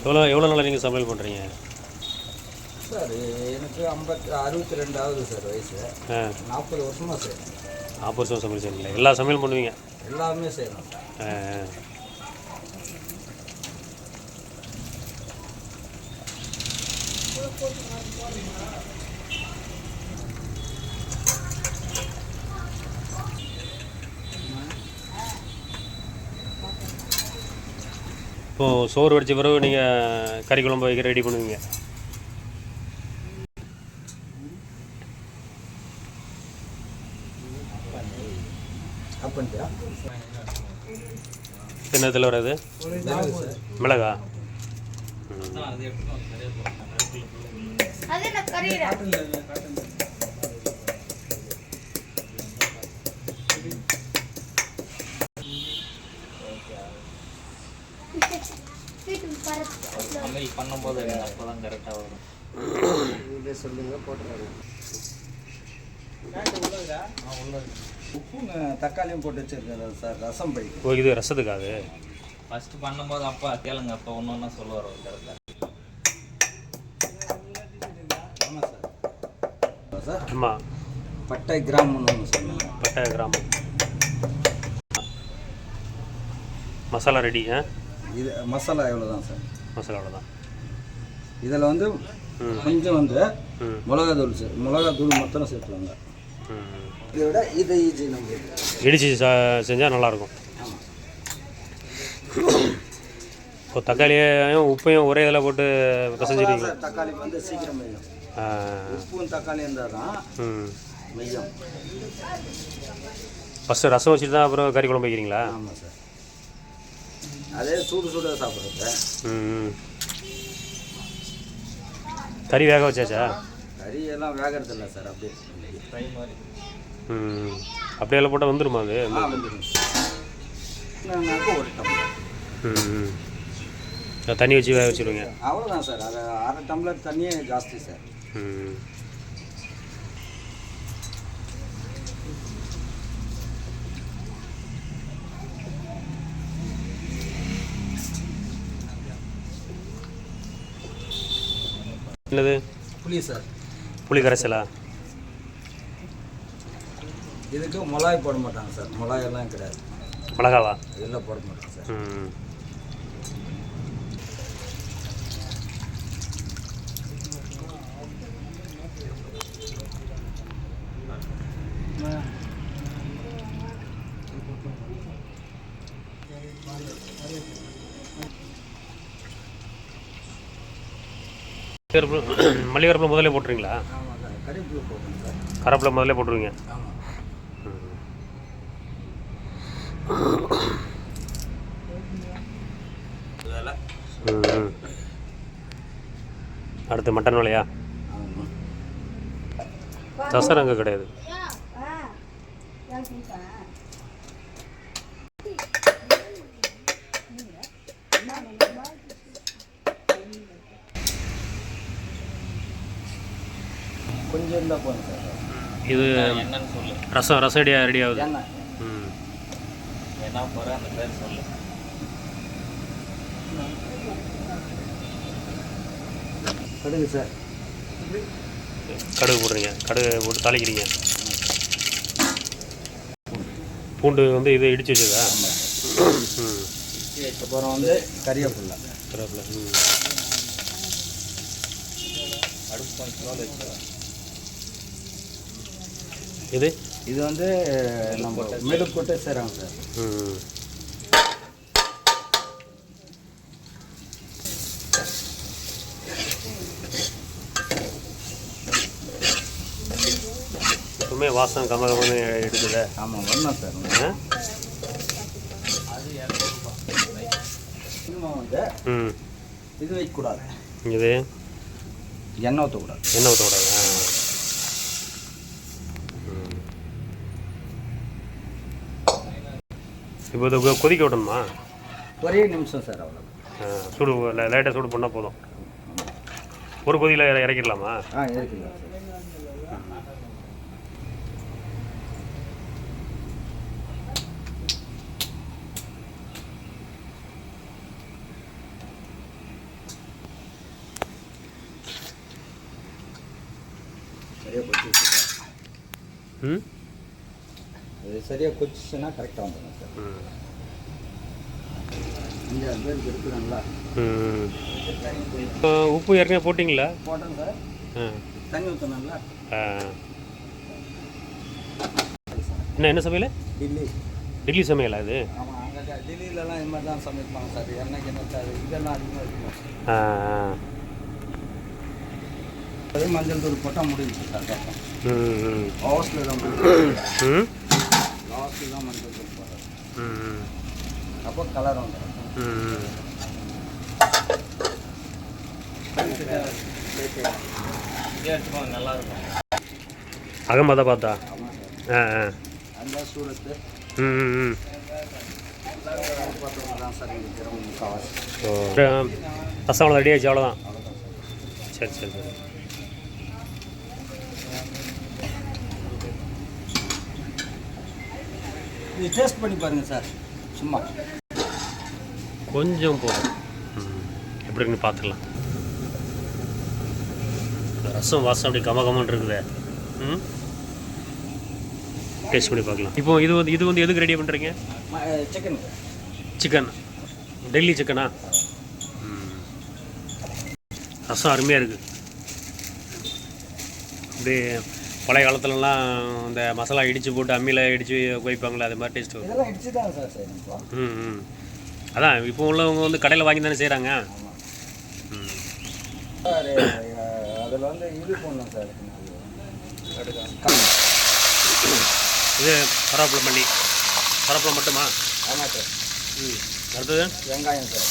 எவ்வளோ நாளாக நீங்கள் சமையல் பண்ணுறீங்க சார்? எனக்கு 62 சார் வயசு. 40 வருஷமாக செய்யணும். 40 வருஷம் சமையல் செய்யணுங்களா? எல்லா சமையல் பண்ணுவீங்க? எல்லாமே செய்யணும். இப்போது சோறு வடித்த பிறகு நீங்கள் கறி குழம்பு வைக்க ரெடி பண்ணுவீங்க? என்னத்தில் வராது? மிளகா? சமையல் பண்ணும்போது அப்போ தான் கரெக்டாக வரும். சொல்லுங்க போட்டுருங்க. உப்புங்க தக்காளியும் போட்டு வச்சுருக்கேன் சார். ரசம் பைக்கு. ஓ, இது ரசத்துக்காக ஃபஸ்ட்டு பண்ணும்போது அப்பா கேளுங்க, அப்போ ஒன்று ஒன்றா சொல்லுவார் கரெக்டாக. ஆமாம் சார். சார் ஆமாம். பட்டை கிராமம்னு ஒன்று சொன்னாங்க. பட்டை கிராமம் மசாலா ரெடி. இது மசாலா எவ்வளோ தான் சார்? மசாலா அவ்வளோதான். இதில் வந்து கொஞ்சம் வந்து மிளகாத்தூள் சார். மிளகாத்தூள் மொத்தம் சேர்த்துவாங்க. இதை விட இது ஈஸி. நம்ம இடித்து செஞ்சால் நல்லாயிருக்கும். ஆமாம். இப்போ தக்காளியும் உப்பையும் ஒரே இதில் போட்டு பிசைஞ்சிருக்கீங்க. தக்காளி வந்து சீக்கிரம் மெய்யும். உப்பும் தக்காளி இருந்தால் தான் மெய்யும். ஃபஸ்ட்டு ரசம் வச்சுட்டு தான் அப்புறம் கறி குழம்பு வைக்கிறீங்களா? ஆமாம் சார். அதே சூடு சூடாக சாப்பிட்றது. கறி வேக வச்சாச்சா? கறி எல்லாம் வேகிறதில்ல சார். அப்படியே ஃப்ரை மாதிரி. அப்படியே எல்லாம் போட்டால் வந்துடுமா அது? வந்துடும். ஒரு டம்ளர் தண்ணி வச்சு வேக வச்சுருவீங்க? அவ்வளோதான் சார். அது 1/2 டம்ளர் தண்ணியே ஜாஸ்தி சார். என்னது? புளி சார். புளி கரைசலா? இதுக்கு மிளகாய் போட மாட்டாங்க சார். மிளகாயெல்லாம் கிடையாது. மிளகாவா? இதெல்லாம் போட மாட்டாங்க சார். மல்லிகரப்பில் முதல்ல போட்டுருவீங்களா? ஆமாம் சார். கறிவேப்பிலை போடுங்க சார். கருவேப்பிலை முதல்ல போட்டுருவீங்க? ஆமாம். அடுத்து மட்டன் விலையா? தசர் அங்கே கிடையாது. கொஞ்சம் இருந்தால் போதும் சார். இது என்னன்னு சொல்லு. ரசம் ரெடி ஆகுது. என்ன போகிற அந்த பேர் சொல்லு. கடுகு சார். கடுகு போடுறீங்க? கடுகு போட்டு தாளிக்கிறீங்க. பூண்டு வந்து இது இடிச்சு வச்சதா? அப்புறம் வந்து கறிவேப்பிலை. அடுப்பு கொஞ்சம் வச்சு. இது வந்து நம்ம மெழுகு போட்டு செய்கிறாங்க சார். எப்பவுமே வாசம் கமகமன்னு எடுக்குது. ஆமாம் வரணும் சார். அது 200 ரூபாய். இன்னும் வந்து இது வைக்கக்கூடாது. இது எண்ணெய் ஊற்றக்கூடாது. எண்ணெய் ஊற்றக்கூடாது. இப்போ இது கொதிக்க விடணுமா? ஒரே நிமிஷம் சார். அவ்வளோ சூடு லைட்டாக சூடு பண்ணால் போதும். ஒரு கொதியில் இறக்கிடலாமா? இறக்கிடலாம் சார். ம் இது சரியாக கொச்சிச்சுன்னா கரெக்டாக வந்துடும் சார். ம் இங்கே பேருக்கு இருக்குதுங்களா? ம் உப்பு ஏற்கனவே போட்டிங்களா? போட்டேன் சார். ஆ தண்ணி ஊற்றணுங்களா? ஆ என்ன சமையல்? டெல்லி சமையலா இது? ஆமாம், அங்கே டெல்லியிலலாம் இது மாதிரி தான் சமைப்பாங்க சார். எண்ணெய் கிணறு இதெல்லாம் அதிகமாக இருக்கும். அதே மஞ்சள் தூள் போட்டால் முடிஞ்சிச்சு சார். லாஸ்ட்டில் தான் லாஸ்ட்டில் தான் மஞ்சள் தூள் போடுறது. அப்போ கலர் வந்துடும். நல்லா இருக்கும். அகமதா பார்த்தா? ஆமாம் ஆ சார். ஆ அந்த சூரத்து ம் தான் சார் இங்கே திறமை முக்கால்வாசி. ரசம் அவ்வளோ ரெடி ஆச்சு, அவ்வளோதான். சரி சரி சரி. இது டேஸ்ட் பண்ணி பாருங்கள் சார், சும்மா கொஞ்சம் போதும். எப்படி இருக்குன்னு பார்த்துக்கலாம். ரசம் வாசம் அப்படி கமகமன்னு இருக்குதே. ம் டேஸ்ட் பண்ணி பார்க்கலாம். இப்போ இது வந்து எதுக்கு ரெடி பண்ணுறீங்க? சிக்கன். சிக்கன் டெல்லி சிக்கனா? ரசம் அருமையாக இருக்குது. அப்படியே பழைய காலத்துலலாம் இந்த மசாலா இடித்து போட்டு அம்மியில் இடித்து வைப்பாங்களே, அது மாதிரி டேஸ்ட் வரும். இதெல்லாம் இடிச்சு தான் சார் செய்யணும். ம் அதான் இப்போ உள்ளவங்க வந்து கடையில் வாங்கி தானே செய்கிறாங்க. அதில் வந்து இது போடணும் சார். இது கருவேப்பிலை மல்லி, கருவேப்பிலை மட்டுமா? ஆமாம் சார். அடுத்தது வெங்காயம் சார்.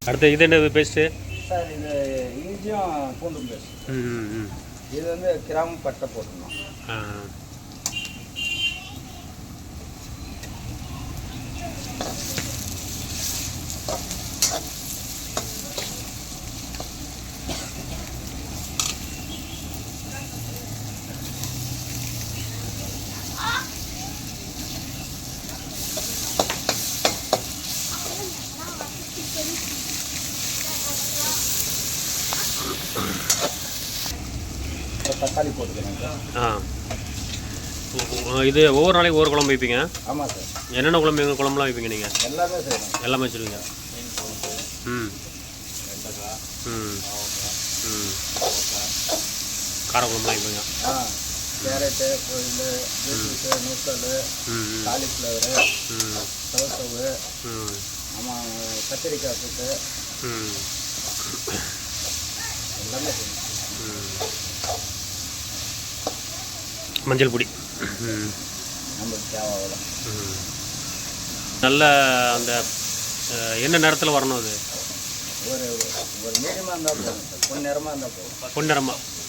அடுத்து இது என்னது பேஸ்ட்டு? சார் இது இஞ்சியும் பூண்டும் பேஸ்ட். இது வந்து கிராம்பு பட்டை போட்டுடணும். தக்காளி போட்டுக்கிறேன் சார். இது ஒவ்வொரு நாளைக்கு ஒவ்வொரு குழம்பு வைப்பீங்க? ஆமாம் சார். என்னென்ன குழம்புலாம் வைப்பீங்க நீங்கள்? எல்லாமே செய்யணும். எல்லாமே வச்சுருவீங்க. கார குழம்புலாம் வைப்பீங்க? கேரட்டு, கோயில், பீட்ரூட்டு, நூக்கல், காலிஃப்ளவரு, சவுசவு, ஆமாம், கத்திரிக்காய் கூட்டு எல்லாமே செய்யணும். மஞ்சள் பொடி நம்மளுக்கு தேவை அவ்வளோ. நல்ல அந்த என்ன நேரத்தில் வரணும் அது? ஒரு ஒரு மீடியமாக இருந்தால் போதும் சார். பொன்னிறமாக இருந்தால் போதும்.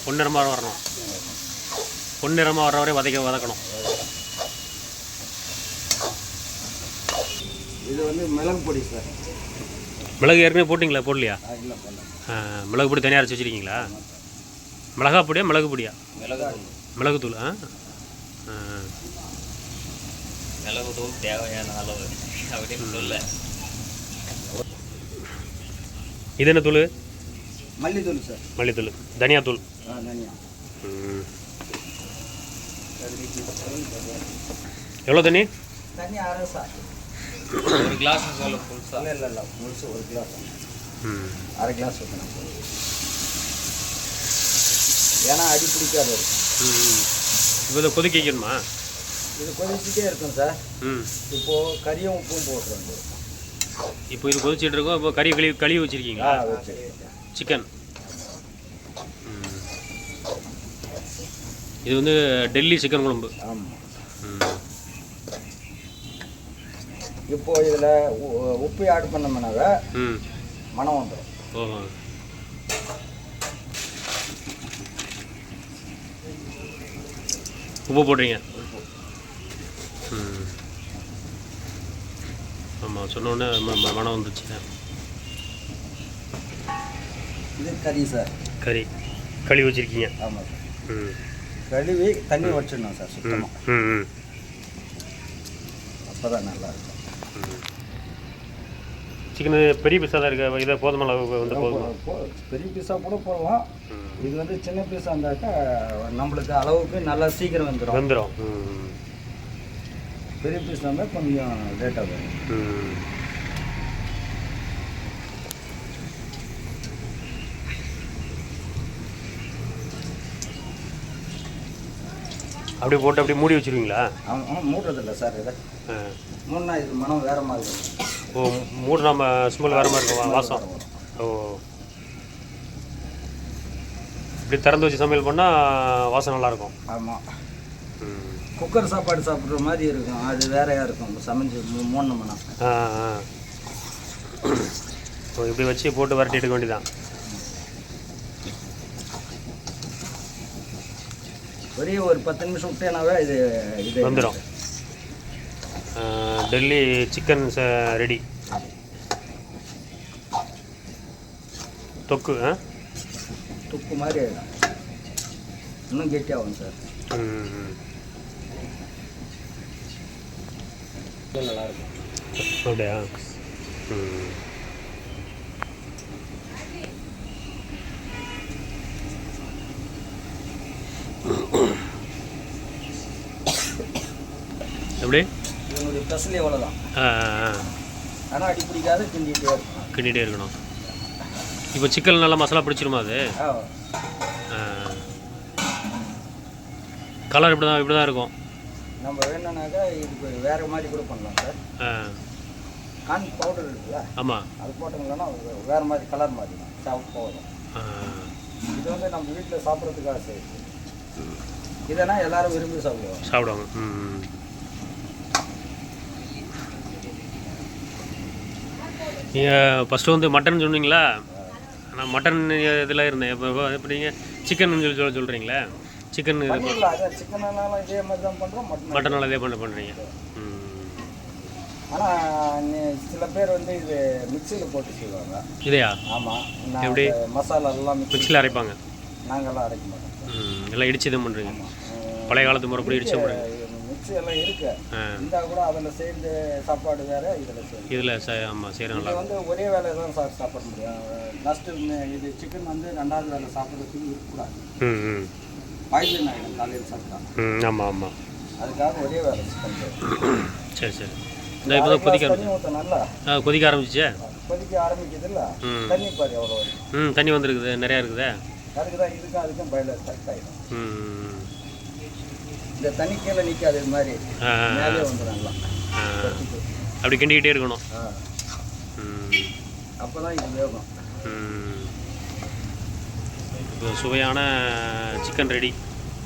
பொன்னிறமாக வரணும். பொன்னிறமாக வர்ற வரை வதக்கணும். இது வந்து மிளகு பொடி சார். மிளகு ஏற்கனவே போட்டிங்களா? போடலையா? இல்லை போடல. மிளகு பொடி தனியாக அரைச்சி வச்சுருக்கீங்களா? மிளகா பொடியா மிளகு பொடியா? மிளகுத்தூள். மிளகுத்தூள் தேவையான அளவு அப்படின்னு சொல்ல. இது என்ன தூள்? மல்லித்தூள் சார். மல்லித்தூள். தனியாத்தூள். தனியா. எவ்வளோ தண்ணி? தண்ணி அரை சார். ஒரு கிளாஸ் சொல்ல புதுசா? இல்லை முழுசு ஒரு கிளாஸ். அரை கிளாஸ் ஊற்றணும். ஏன்னா அடி பிடிக்காது. இப்போ இதை கொதிக்க வைக்கணுமா? இது கொதிச்சுட்டே இருக்கும் சார். இப்போது கறியும் உப்பும் போட்டுருங்க. இப்போ இது கொதிச்சுட்டு இருக்கோம். இப்போ கழுவி வச்சுருக்கீங்களா? சிக்கன். இது வந்து டெல்லி சிக்கன் குழம்பு. ஆமாம். இப்போ இதில் உப்பு ஆட் பண்ணோம்னாக்க மனம் வந்துடும். ஓஹோ. உப்பு போடுறீங்க? ஆமாம், சொன்னோடனே மனம் வந்துச்சு. இது கறி சார். கழுவி வச்சுருக்கீங்க? ஆமாம் சார். கழுவி தண்ணி வச்சிடணும் சார் சுத்தமாக. ம் ம் அப்போ தான் நல்லாயிருக்கும். சிக்கன் பெரிய பீஸாக தான் இருக்குது, இதை போதுமான அளவுக்கு வந்து போதுமா? பெரிய பீஸாக கூட போடலாம். இது வந்து சின்ன பீஸாக இருந்தாக்கா நம்மளுக்கு அளவுக்கு நல்லா சீக்கிரம் வந்துடும். பெரிய பீஸ் இருந்தால் கொஞ்சம் லேட்டாக வரும். அப்படியே போட்டு அப்படியே மூடி வச்சுருவீங்களா? மூடுறதில்ல சார். இதை மூணுனா இது மனம் வேறு மாதிரி இருக்கும். ஓ, மூடு நம்ம ஸ்மெல் வேறு மாதிரி இருக்கும், வாசம். ஓ, இப்படி திறந்து வச்சு சமையல் பண்ணால் வாசம் நல்லாயிருக்கும். ஆமாம், குக்கர் சாப்பாடு சாப்பிட்ற மாதிரி இருக்கும். அது வேறையாக இருக்கும் சமைச்சு மூணுனா. ஓ, இப்படி வச்சு போட்டு வரட்டி எடுக்க வேண்டியதான். ஒரே ஒரு 10 நிமிஷம் விட்டேனாவே இது வந்துடும். Delhi chicken ready. தொக்கு தொக்கு மாதிரி ஆகிடும், இன்னும் கெட்டியாகும் சார். நல்லாயிருக்கும். அப்படியா? எப்படி? இதனுடைய ஸ்பெஷல் எவ்வளோதான். ஆனால் அடி பிடிக்காது, கிண்டிகிட்டே இருக்கணும். இப்போ சிக்கன் நல்லா மசாலா பிடிச்சிருமா அது? கலர் இப்படி தான் இருக்கும். நம்ம வேணும்னாக்கா இதுக்கு வேறு மாதிரி கூட பண்ணலாம் சார். கான் பவுடர் இருக்குல்ல, ஆமாம், அது போட்டோம்னா வேறு மாதிரி கலர் மாதிரி சாப்பிட்டு போதும். இது வந்து நம்ம வீட்டில் சாப்பிட்றதுக்காக சரி. இதனா எல்லாரும் விரும்பி சாப்பிடுவாங்க. நீங்கள் ஃபஸ்ட்டு வந்து மட்டன் சொன்னீங்களா? நான் மட்டன் இதில் இருந்தேன். இப்போ எப்படி நீங்கள் சிக்கன் சொல்கிறீங்களா? சிக்கன் சிக்கனாலும் இதே மாதிரி தான் பண்ணுறோம், மட்டனால இதே பண்ணுறீங்க. ஆனால் சில பேர் வந்து இது மிக்சியில் போட்டு செய்வாங்க. இதையா? ஆமாம், எப்படி மசாலா எல்லாம் மிக்சியில் அரைப்பாங்க? நாங்கள்லாம் அரைக்க மாட்டோம். எல்லாம் இடிச்சு தான் பண்ணுறீங்க? பழைய காலத்து முறைப்படி இடிச்சு பண்ணுறீங்க? மிக்சி எல்லாம் இருக்கு, இருந்தால் கூட அதில் சேர்ந்து சாப்பாடு வேறு, இதில் ஆமாம் செய்கிற நல்லா வந்து ஒரே வேலையை தான் சார் சாப்பிட முடியும். லாஸ்ட்டு இது சிக்கன் வந்து 2வது வேலை சாப்பிட்றதுக்கு இருக்கக்கூடாது. பாய்சன் ஆகிடும் காலையில் சாப்பிட்டா. ஆமாம் ஆமாம், அதுக்காக ஒரே வேலை சிக்கன். சரி சரி. இந்த இப்போ தான் கொதிக்க நல்லா கொதிக்க ஆரம்பிச்சிச்சே? கொதிக்க ஆரம்பிக்குது இல்லை, தண்ணி பாரு எவ்வளோ. தண்ணி வந்துருக்குது, நிறையா இருக்குதே. அதுக்கு தான் அதுக்கும் பாய்லர் கரெக்ட் ஆகிடும். இந்த தண்ணி கீழே நிற்காது, இது மாதிரி மேலே வந்துடும் நல்லா. அப்படி கிண்டிக்கிட்டே இருக்கணும். அப்போ தான் இது வேகும். இப்போ சுவையான சிக்கன் ரெடி,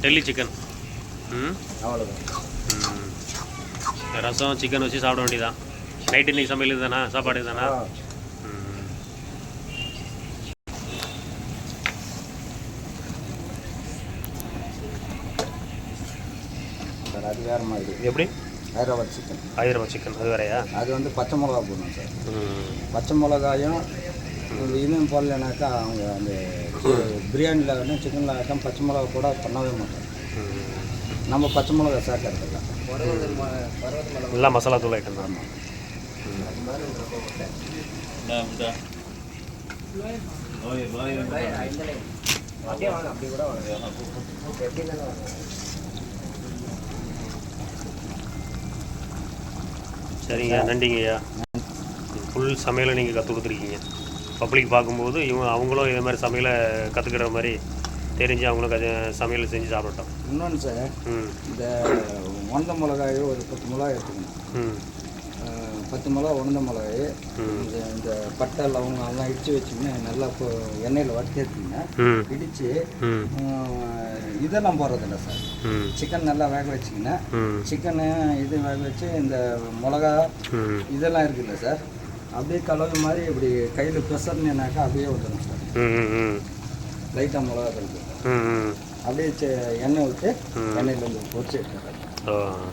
டெல்லி சிக்கன். அவ்வளோதான். ரசம் சிக்கன் வச்சு சாப்பிட வேண்டியதான். நைட்டு இன்னைக்கு சமையல் தானா, சாப்பாடு தானா? அது வேறு மாதிரி. எப்படி? ஹைதராபாத் சிக்கன். ஹைதராபாத் சிக்கன் அது வேறையா? அது வந்து பச்சை மிளகா போடணும் சார். பச்சை மிளகாயும் இன்னும் போடலைனாக்கா அவங்க அந்த பிரியாணியில் ஆகட்டும் சிக்கனில் ஆகட்டும் பச்சை மிளகா கூட பண்ணவே மாட்டோம். நம்ம பச்சை மிளகா சேர்க்கறதில்ல, எல்லாம் மசாலா தூள் ஐட்டம் தான். சரிங்க, நன்றிங்கய்யா. ஃபுல் சமையலை நீங்கள் கற்றுக் கொடுத்துருக்கீங்க. பப்ளிக் பார்க்கும்போது அவங்களும் இதே மாதிரி சமையலை கற்றுக்கிற மாதிரி தெரிஞ்சு அவங்களும் சமையல் செஞ்சு சாப்பிட்டோம். இன்னொன்று சார், இந்த உணந்த மிளகாய் ஒரு 10 மிளகாய் எடுத்துக்கணும். 10 மிளகா உணந்த மிளகாய், இந்த பட்டை லவங்கம் எல்லாம் இடித்து வச்சிங்கன்னா நல்லா எண்ணெயில் வறுத்து எடுத்திங்கன்னா இடித்து இதெல்லாம் போடுறதில்ல சார். சிக்கன் நல்லா வேக வச்சிங்கன்னா சிக்கனு இது வேக வச்சு இந்த மிளகா இதெல்லாம் இருக்குல்ல சார், அப்படியே கலவு மாதிரி இப்படி கையில் ப்ரெஷர்னாக்கா அப்படியே வந்துடும் சார். லைட்டாக மிளகா கலந்து அப்படியே எண்ணெய் விட்டு எண்ணெயில் வந்து பொரிச்சு எடுத்துக்கலாம்.